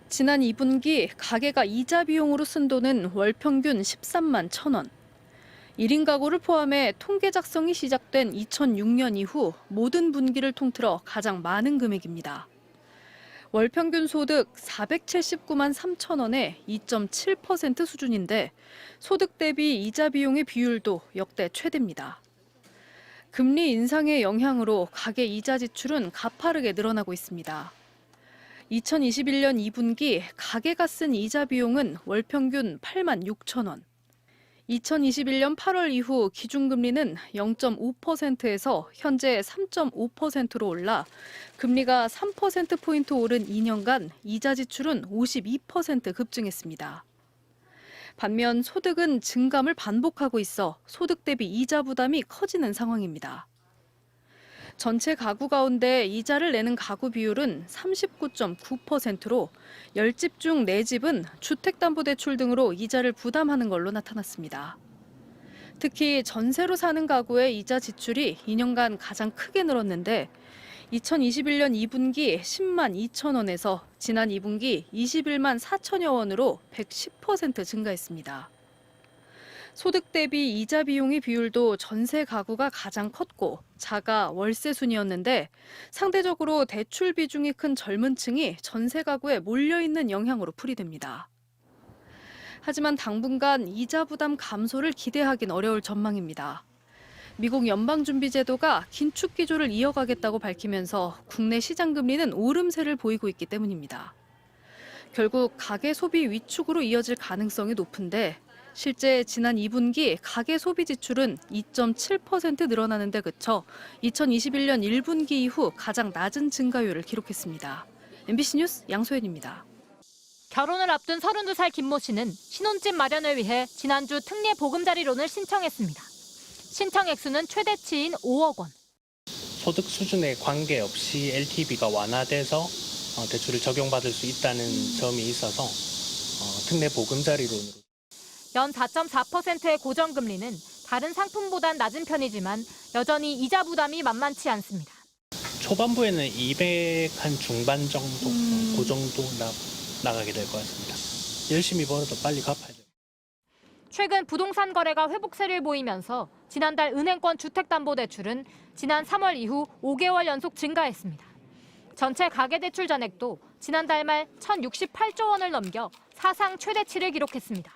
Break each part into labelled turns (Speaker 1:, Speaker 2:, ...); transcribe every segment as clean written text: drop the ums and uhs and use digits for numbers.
Speaker 1: 지난 2분기 가계가 이자 비용으로 쓴 돈은 월 평균 13만 1,000원. 1인 가구를 포함해 통계 작성이 시작된 2006년 이후 모든 분기를 통틀어 가장 많은 금액입니다. 월 평균 소득 479만 3천 원의 2.7% 수준인데 소득 대비 이자 비용의 비율도 역대 최대입니다. 금리 인상의 영향으로 가계 이자 지출은 가파르게 늘어나고 있습니다. 2021년 2분기 가계가 쓴 이자 비용은 월 평균 8만 6천 원. 2021년 8월 이후 기준금리는 0.5%에서 현재 3.5%로 올라 금리가 3%포인트 오른 2년간 이자 지출은 52% 급증했습니다. 반면 소득은 증감을 반복하고 있어 소득 대비 이자 부담이 커지는 상황입니다. 전체 가구 가운데 이자를 내는 가구 비율은 39.9%로 10집 중 4집은 주택담보대출 등으로 이자를 부담하는 걸로 나타났습니다. 특히 전세로 사는 가구의 이자 지출이 2년간 가장 크게 늘었는데 2021년 2분기 10만 2천 원에서 지난 2분기 21만 4천여 원으로 110% 증가했습니다. 소득 대비 이자 비용의 비율도 전세 가구가 가장 컸고 자가 월세 순이었는데 상대적으로 대출 비중이 큰 젊은 층이 전세 가구에 몰려있는 영향으로 풀이됩니다. 하지만 당분간 이자 부담 감소를 기대하긴 어려울 전망입니다. 미국 연방준비제도가 긴축 기조를 이어가겠다고 밝히면서 국내 시장 금리는 오름세를 보이고 있기 때문입니다. 결국 가계 소비 위축으로 이어질 가능성이 높은데 실제 지난 2분기 가계 소비 지출은 2.7% 늘어나는 데 그쳐 2021년 1분기 이후 가장 낮은 증가율을 기록했습니다. MBC 뉴스 양소연입니다.
Speaker 2: 결혼을 앞둔 32살 김모 씨는 신혼집 마련을 위해 지난주 특례 보금자리론을 신청했습니다. 신청 액수는 최대치인 5억 원.
Speaker 3: 소득 수준에 관계없이 LTV가 완화돼서 대출을 적용받을 수 있다는 점이 있어서 특례 보금자리론으로.
Speaker 2: 연 4.4%의 고정금리는 다른 상품보단 낮은 편이지만 여전히 이자 부담이 만만치 않습니다.
Speaker 3: 초반부에는 200 한 중반 정도, 그 정도 나가게 될 것 같습니다. 열심히 벌어도 빨리 갚아야 돼요.
Speaker 2: 최근 부동산 거래가 회복세를 보이면서 지난달 은행권 주택담보대출은 지난 3월 이후 5개월 연속 증가했습니다. 전체 가계대출 잔액도 지난달 말 1,068조 원을 넘겨 사상 최대치를 기록했습니다.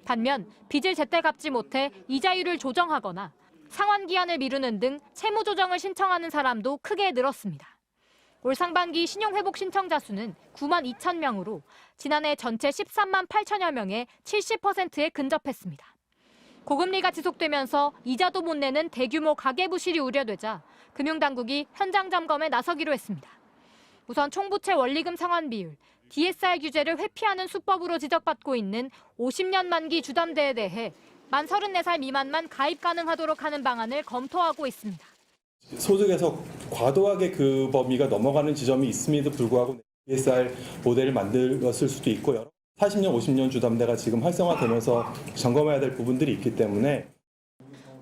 Speaker 2: 반면 빚을 제때 갚지 못해 이자율을 조정하거나 상환기한을 미루는 등 채무조정을 신청하는 사람도 크게 늘었습니다. 올 상반기 신용회복 신청자 수는 9만 2천 명으로 지난해 전체 13만 8천여 명의 70%에 근접했습니다. 고금리가 지속되면서 이자도 못 내는 대규모 가계부실이 우려되자 금융당국이 현장 점검에 나서기로 했습니다. 우선 총부채 원리금 상환 비율, DSR 규제를 회피하는 수법으로 지적받고 있는 50년 만기 주담대에 대해 만 34살 미만만 가입 가능하도록 하는 방안을 검토하고 있습니다.
Speaker 4: 소득에서 과도하게 그 범위가 넘어가는 지점이 있음에도 불구하고 DSR 모델을 만들었을 수도 있고요. 40년, 50년 주담대가 지금 활성화되면서 점검해야 될 부분들이 있기 때문에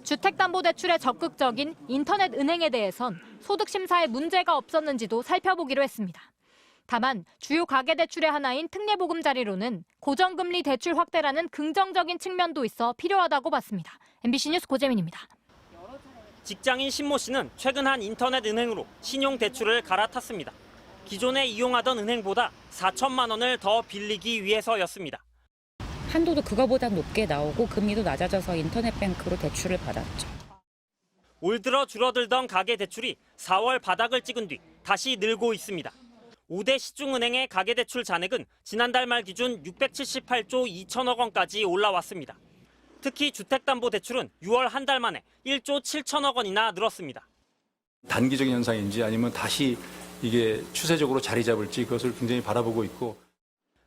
Speaker 2: 주택담보대출에 적극적인 인터넷 은행에 대해선 소득심사에 문제가 없었는지도 살펴보기로 했습니다. 다만 주요 가계대출의 하나인 특례보금자리론은 고정금리 대출 확대라는 긍정적인 측면도 있어 필요하다고 봤습니다. MBC 뉴스 고재민입니다.
Speaker 5: 직장인 신모 씨는 최근 한 인터넷 은행으로 신용대출을 갈아탔습니다. 기존에 이용하던 은행보다 4천만 원을 더 빌리기 위해서였습니다.
Speaker 6: 한도도 그거보다 높게 나오고 금리도 낮아져서 인터넷 뱅크로 대출을 받았죠.
Speaker 5: 올 들어 줄어들던 가계대출이 4월 바닥을 찍은 뒤 다시 늘고 있습니다. 5대 시중은행의 가계대출 잔액은 지난달 말 기준 678조 2천억 원까지 올라왔습니다. 특히 주택담보대출은 6월 한 달 만에 1조 7천억 원이나 늘었습니다.
Speaker 7: 단기적인 현상인지 아니면 다시 이게 추세적으로 자리 잡을지 그것을 굉장히 바라보고 있고.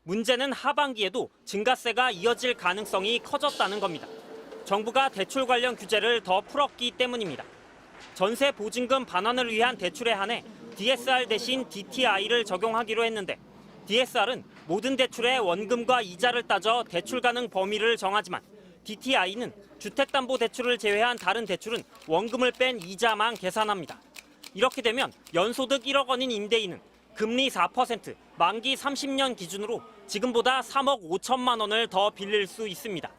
Speaker 5: 문제는 하반기에도 증가세가 이어질 가능성이 커졌다는 겁니다. 정부가 대출 관련 규제를 더 풀었기 때문입니다. 전세 보증금 반환을 위한 대출에 한해 DSR 대신 DTI를 적용하기로 했는데 DSR은 모든 대출의 원금과 이자를 따져 대출 가능 범위를 정하지만 DTI는 주택담보대출을 제외한 다른 대출은 원금을 뺀 이자만 계산합니다. 이렇게 되면 연소득 1억 원인 임대인은 금리 4%, 만기 30년 기준으로 지금보다 3억 5천만 원을 더 빌릴 수 있습니다.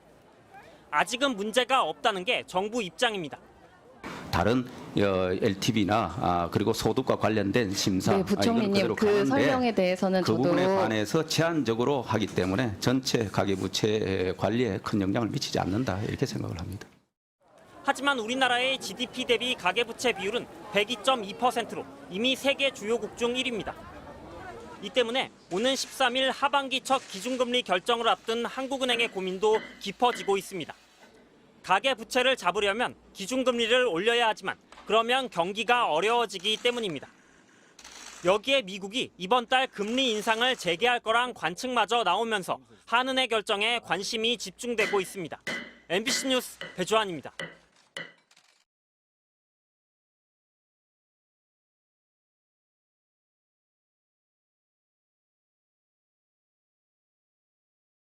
Speaker 5: 아직은 문제가 없다는 게 정부 입장입니다.
Speaker 8: 다른 LTV나 그리고 소득과 관련된 심사
Speaker 9: 네, 부총리님
Speaker 8: 이건 그대로
Speaker 9: 그
Speaker 8: 가는데
Speaker 9: 설명에 대해서는
Speaker 8: 그
Speaker 9: 저도
Speaker 8: 부분에 관해서 제한적으로 하기 때문에 전체 가계부채 관리에 큰 영향을 미치지 않는다 이렇게 생각을 합니다.
Speaker 5: 하지만 우리나라의 GDP 대비 가계부채 비율은 102.2%로 이미 세계 주요국 중 1위입니다. 이 때문에 오는 13일 하반기 첫 기준금리 결정을 앞둔 한국은행의 고민도 깊어지고 있습니다. 가계부채를 잡으려면 기준금리를 올려야 하지만 그러면 경기가 어려워지기 때문입니다. 여기에 미국이 이번 달 금리 인상을 재개할 거란 관측마저 나오면서 한은의 결정에 관심이 집중되고 있습니다. MBC 뉴스 배주환입니다.